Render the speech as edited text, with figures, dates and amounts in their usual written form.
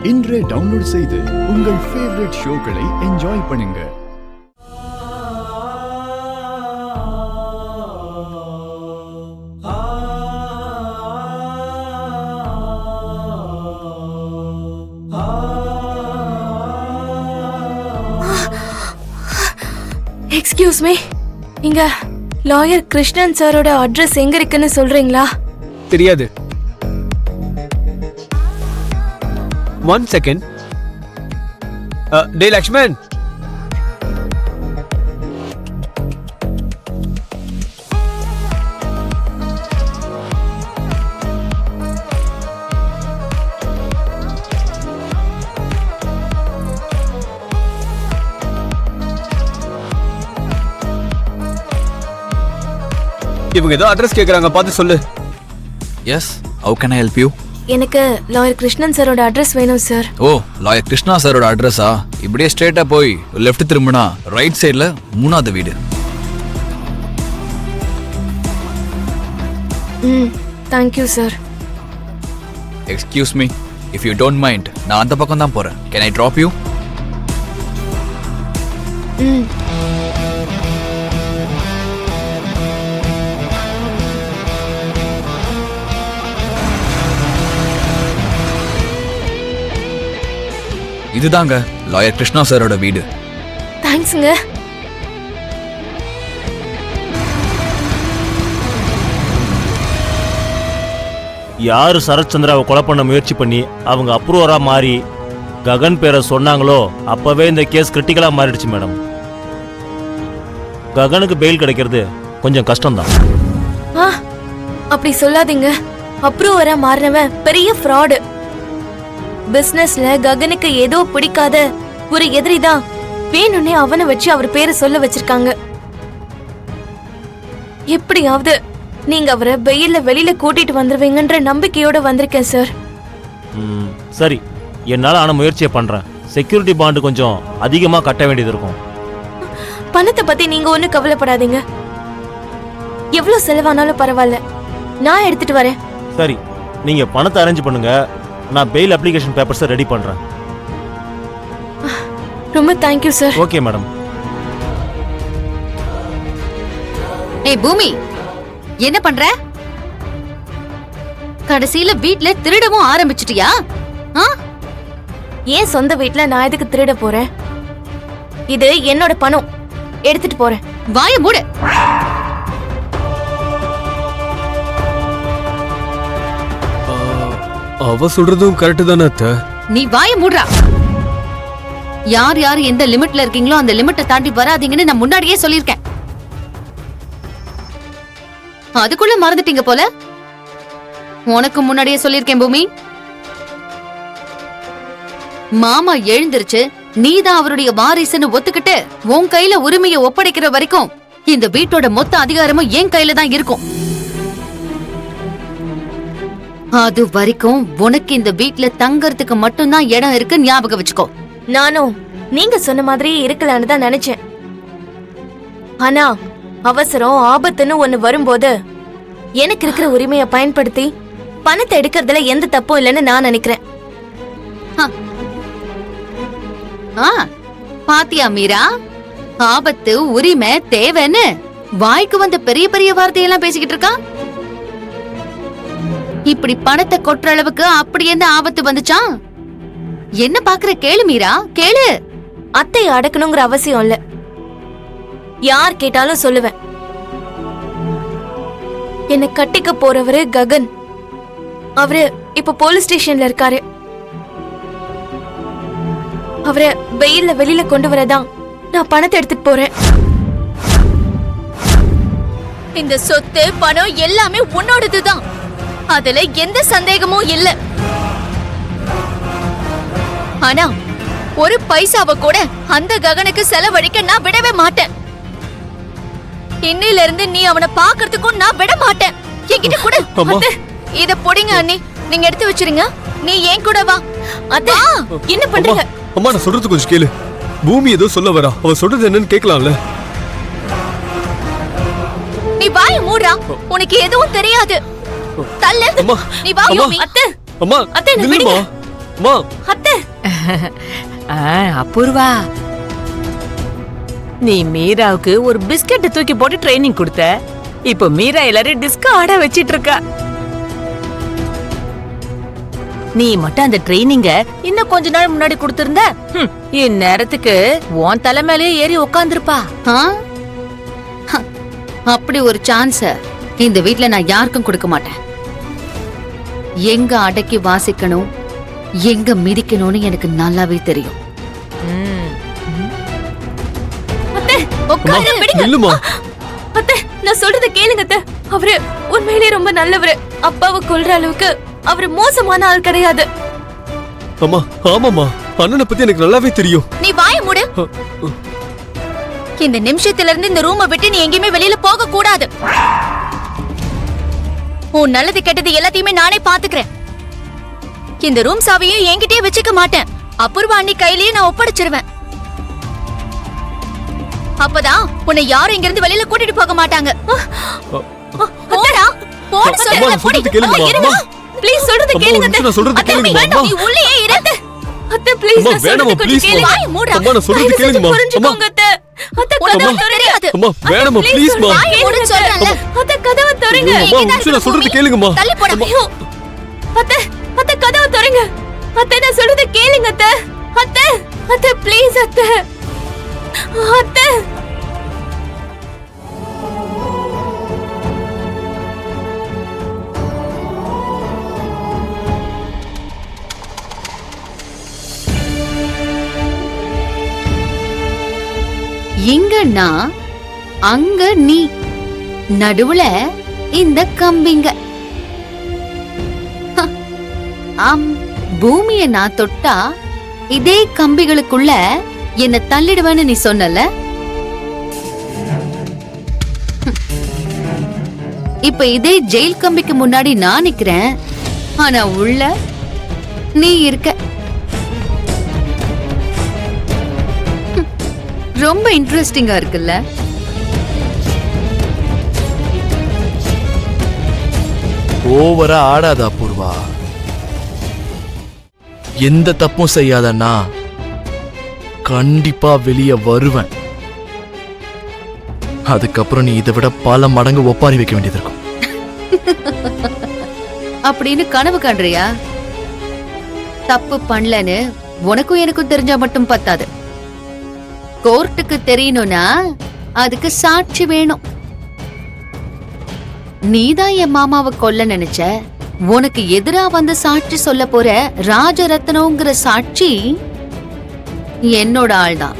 இன்றே டவுன்லோட் செய்து உங்கள் ஃபேவரட் ஷோக்களை என்ஜாய் பண்ணுங்க. எக்ஸ்கியூஸ் மீ, இங்க லாயர் கிருஷ்ணன் சாரோட அட்ரஸ் எங்க இருக்குன்னு சொல்றீங்களா? தெரியாது. 1 செகண்ட். டே லக்ஷ்மன், இவங்க ஏதோ அட்ரஸ் கேக்குறாங்க, பார்த்து சொல்லு. Yes, how can I help you? எனக்கு லாயர் கிருஷ்ணன் சாரோட அட்ரஸ் வேணும் சார். ஓ, லாயர் கிருஷ்ணா சாரோட அட்ரஸா? இப்படியே ஸ்ட்ரெயிட்டா போய் லெஃப்ட் திரும்பினா ரைட் சைடுல 3வது வீடு. Thank you sir. Excuse me, if you don't mind, நான் அந்த பக்கம் தான் போறேன். Can I drop you? இதுதாங்க லாயர் கிருஷ்ணா சாரோட வீடு. தேங்க்ஸ்ங்க. யாரு சரத்சந்திராவை கொலை பண்ண முயற்சி பண்ணி அவங்க அப்ரூவரா மாறி ககன் பேரை சொன்னாங்களோ அப்பவே இந்த கேஸ் கிரிட்டிக்கலா மாறிடுச்சு மேடம். ககனுக்கு பெயில் கிடைக்கிறது கொஞ்சம் கஷ்டம்தான். அப்படி சொல்லாதீங்க. அப்ரூவரா மாறினவன் பெரிய ஃப்ராடு. பிசினஸ்ல ககனுக்கு ஏதோ பிடிக்காத ஒரு எதிரிதான் வேணும்னே அவனை வச்சு அவர் பேரை சொல்ல வச்சிருக்காங்க. எப்படியாவது நீங்க அவரை வெயில்ல வெளியில கூட்டிட்டு வந்துருவீங்கன்ற நம்பிக்கையோட வந்திருக்கேன் சார். சரி, என்னால ஆன முயற்சியை பண்றேன். செக்யூரிட்டி பாண்டு கொஞ்சம் அதிகமா கட்ட வேண்டியது இருக்கும். பணத்தை பத்தி நீங்க ஒண்ணும் கவலைப்படாதீங்க. எவ்வளவு செலவானாலும் பரவாயில்ல, நான் எடுத்துட்டு வரேன். சரி, நீங்க பணத்தை அரேஞ்ச் பண்ணுங்க. நான் பெயில் அப்ளிகேஷன் பேப்பர்ஸை ரெடி பண்றேன். ரொம்ப தேங்க்யூ சார். Okay madam. ஏய் பூமி, என்ன பண்ற? கடைசியில வீட்ல திருடவும் ஆரம்பிச்சிட்டியா? ஏன் சொந்த வீட்ல நான் எதுக்கு திருட போறேன்? இது என்னோட பணம், எடுத்துட்டு போறேன். வாய மூடு. அவ சொல்றதும் கரெக்ட் தானே அத்தை? நீ வாய மூடுறா. யார் யார் எந்த லிமிட்ல இருக்கீங்களோ அந்த லிமிட்டை தாண்டி வராதீங்கன்னு நான் முன்னாடியே சொல்லிருக்கேன். அதுக்குள்ள மறந்துட்டீங்க போல. உனக்கு முன்னாடியே சொல்லிருக்கேன் பூமி. மாமா எழுந்திருச்சு நீதான் அவருடைய வாரிசுன்னு ஒத்துக்கிட்டு உன் கையில உரிமையை ஒப்படைக்கிற வரைக்கும் இந்த வீட்டோட மொத்த அதிகாரமும் என் கையில தான் இருக்கும். அது வரைக்கும் உனக்கு இந்த வீட்ல தங்கறதுக்கு மட்டும்தான் இடம் இருக்கு, ஞாபகம் வச்சுக்கோ. நானும் நீங்க சொன்ன மாதிரி இருக்கலான்னு தான் நினைச்சேன். ஆனா அவசரம் ஆபத்துன்னு ஒண்ணு வரும்போது எனக்கு இருக்கிற உரிமையை பயன்படுத்தி பணத்தை எடுக்கிறதுல எந்த தப்பும் இல்லைன்னு நான் நினைக்கிறேன். பாத்தியா மீரா, ஆபத்து உரிமை தேவைன்னு வாய்க்கு வந்த பெரிய பெரிய வார்த்தையெல்லாம் பேசிக்கிட்டு இருக்கா. இப்படி பணத்தை கொட்டுற அளவுக்கு அப்படி என்ன ஆபத்து வந்துச்சா? என்ன பாக்குற? கேளு மீரா, கேளு. அத்தை அடக்கணுங்கிற அவசியம் இல்ல, யார் கேட்டாலும் சொல்லுவேன். என்ன கட்டிக்க போறவரு ககன். அவரு இப்ப போலீஸ் ஸ்டேஷன்ல இருக்காரு. அவரை வெயில்ல வெளியில கொண்டு வரதான் நான் பணத்தை எடுத்துட்டு போறேன். இந்த சொத்து பணம் எல்லாமே உன்னோடதுதான், அதுல எந்த சந்தேகமும் இல்ல. ஆனா ஒரு பைசாவை கூட அந்த ககனுக்கு செலவழிக்க நான் விடவே மாட்டேன். இன்னையில இருந்து நீ அவனை பாக்குறதுக்கும் நான் விட மாட்டேன். என்கிட்ட கூட இத பொடிங்க அண்ணி, நீங்க எடுத்து வச்சிருங்க. நீ ஏன் கூட வா. அத்தா என்ன பண்றீங்க? அம்மா, நான் சொல்றது கொஞ்சம் கேளு. பூமி ஏதோ சொல்ல வரா, அவ சொல்றது என்னன்னு கேட்கலாம்ல. நீ வாய மூடுறா, உனக்கு எதுவும் தெரியாது. தள்ளு. நீ வா யோமி. அத்தை, அம்மா அத்தை, நில்லுமா. அம்மா, அத்தை, அபூர்வா, நீ மீராவுக்கு ஒரு பிஸ்கட் தூக்கி போட்டு ட்ரைனிங் கொடுத்த. இப்போ மீரா எல்லாரும் டிஸ்கோ ஆட வச்சிட்டு இருக்கா. நீ மட்டும் அந்த ட்ரைனிங்க இன்னும் கொஞ்ச நாள் முன்னாடி கொடுத்திருந்த, இந்நேரத்துக்கு உன் தலை மேலேயே ஏறி உக்காந்துருப்பா. ஆ? ஹ, அப்படி ஒரு சான்ஸ் இந்த வீட்ல நான் யாருக்கும் கொடுக்க மாட்டேன். எங்க அடக்கி வாசிக்கணும், எங்க மிதிக்கணும்னு எனக்கு நல்லாவே தெரியும். அத்தை, உட்காரு, விடுங்க. நில்லுமா. அத்தை, நான் சொல்றத கேளுங்க அத்தை. அவரு உண்மையிலேயே ரொம்ப நல்லவரு. அப்பாவை கொல்ற அளவுக்கு அவரு மோசமான ஆள் கிடையாது. அம்மா, ஆமாம்மா, அண்ணனை பத்தி எனக்கு நல்லாவே தெரியும். நீ வாய மூடு. இந்த நிமிஷத்துல இருந்து இந்த ரூமை விட்டு நீ எங்கேயுமே வெளியில போக கூடாது. உன் நல்லது கெட்டது எல்லாத்தையுமே நானே பாத்துக்கிறேன். இந்த ரூம் சாவியும் என்கிட்டயே வச்சுக்க மாட்டேன். அபூர்வா அண்ணி கையிலேயே நான் ஒப்படைச்சிருவேன். அப்பதான் உன்னை யாரும் இங்க இருந்து வெளியில கூட்டிட்டு போக மாட்டாங்க. போடா, போட அம்மா, சொல்றேன். நான் சொல்றது கேளுங்கம்மா. அம்மா. ப்ளீஸ் சொல்றது அம்மா, கேளுங்க ஒரு நிமிஷம் நான் சொல்றது அத்தை. கேளுங்கம்மா. வேண்டாம், நீ உள்ளேயே இரு அத்தை. அத்தை, ப்ளீஸ் அம்மா, நான் வேணாம்மா, சொல்றது கொஞ்சம் ப்ளீஸ் கேளுங்க. அம்மா. வாயை மூடுடா. அம்மா, நான் சொல்றது தயவு செஞ்சு கேளுங்கம்மா. புரிஞ்சுக்கோங்க அத்தை. அத்தை, கதவை திறங்க. அம்மா, வேணாம்மா, அத்தை, ப்ளீஸ்மா. வாயை மூடுன்னு சொல்றேன்ல. அத்தை, கதவை திறங்க. அம்மா, ஒரு நிமிஷம் நான் சொல்றது கேளுங்கம்மா. தள்ளி போடா. ஐயோ. அத்தை, அத்தை, கதவை திறங்க. அத்தை, நான் சொல்றது கேளுங்க அத்தை. அத்தை, அத்தை, ப்ளீஸ் அத்தை. அத்தை. இங்க நான், அங்க நீ, நடுவுல இந்த கம்பிங்க. ஹ, பூமியை நான் தொட்டா இதே கம்பிகளுக்குள்ள என்ன தள்ளிடுவேன்னு நீ சொன்னல. இப்ப இதே ஜெயில் கம்பிக்கு முன்னாடி நான் நிக்கிறேன், ஆனா உள்ள நீ இருக்க. ரொம்ப இன்ட்ரெஸ்டிங்கா இருக்குல்ல? ஓவரா ஆடாத அபூர்வா. எந்த தப்பும் செய்யாதன்னா கண்டிப்பா வெளியே வருவேன். அதுக்கப்புறம் நீ இதை விட பல மடங்கு ஒப்பாரி வைக்க வேண்டியது இருக்கும். அப்படின்னு கனவு காண்றியா? தப்பு பண்ணலன்னு உனக்கும் எனக்கும் தெரிஞ்சா மட்டும் பத்தாது. கோர்ட்டுக்கு தெரியணும்னா அதுக்கு சாட்சி வேணும். நீதான் என் மாமாவை கொல்ல நினைச்ச. உனக்கு எதிரா வந்து சாட்சி சொல்ல போற ராஜரத்னங்கிற சாட்சி என்னோட ஆள்தான்.